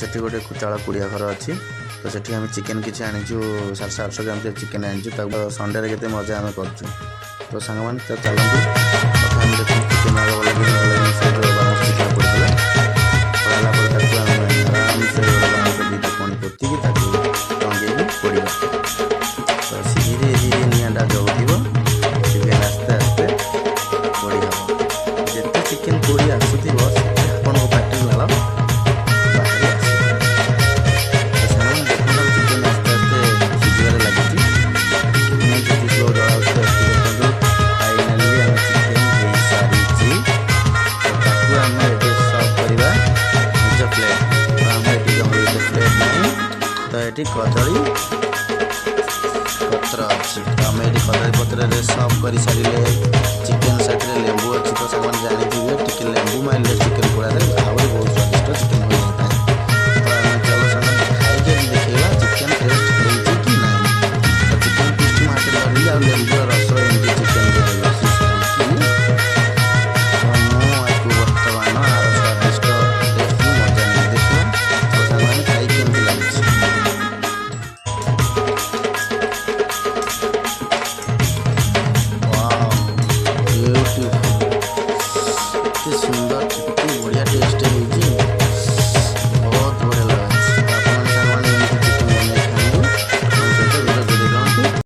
ସେଠି ଗୋଟେ ଚାଳ କୁଡ଼ିଆ ଘର ଅଛି। ତ ସେଠି ଆମେ ଚିକେନ୍ କିଛି ଆଣିଛୁ 750 ଗ୍ରାମ ଚିକେନ୍ ଆଣିଛୁ। ତାକୁ ସଣ୍ଡେରେ କେତେ ମଜା ଆମେ କରୁଛୁ। ତ ସାଙ୍ଗମାନେ ତ ଚାଲନ୍ତୁ କଥା ଆମେ ଦେଖୁ ଚିକେନ୍ ଆଗ ଭଲ ସେ ବାଉଁଶ ଚିକେନ୍ ପଡ଼ିଥିଲା ପଡ଼ିଲା ପରେ ତାକୁ ଆମେ ଆରାମସେ ବାଉଁଶ ଦୁଇଟା କଣି ପୋତିକି ତାକୁ ଟଙ୍ଗେଇକି ପୋଡ଼ିବା। ତ ଧୀରେ ଧୀରେ ନିଆଁଟା ଜଳୁଥିବ ଚିକେନ୍ ଆସ୍ତେ ଆସ୍ତେ ପୋଡ଼ି ହେବ। ଯେତେ ଚିକେନ୍ ପୋଡ଼ି ଆସୁଥିବ ଆପଣଙ୍କ ପାଟିରୁ ଲାଳ ବାହାରି ଆସିବ। ତ ସେମାନେ ଦେଖନ୍ତୁ ଚିକେନ୍ ଆସ୍ତେ ଆସ୍ତେ ସିଝିବାରେ ଲାଗିଛି। ଚିକେନ୍ ଯଦି ସ୍ଲୋ ଜଳାଉଥିବ ଦେଖନ୍ତୁ ଫାଇନାଲି ଆମ ଚିକେନ୍ ହେଇସାରିଛି। ତ ତାକୁ ଆମେ ଏବେ ସର୍ଭ କରିବା ନିଜ ପ୍ଲେଟ୍। ତ ଆମେ ଏଠି ଜମା ପ୍ଲେଟ୍ ନାହିଁ, ତ ଏଠି କଦଳୀ ପତ୍ର ଅଛି। ତ ଆମେ ଏଠି କଦଳୀ ପତ୍ରରେ ସର୍ଭ କରିସାରିଲେ। ଚିକେନ୍ ସାଥିରେ ଲେମ୍ବୁ ଅଛି, ତ ସେମାନେ ଜାଣିଥିବେ ଟିକେ ଲେମ୍ବୁ ମାରିଲେ ଚିକେନ୍ ପୋଡ଼ାରେ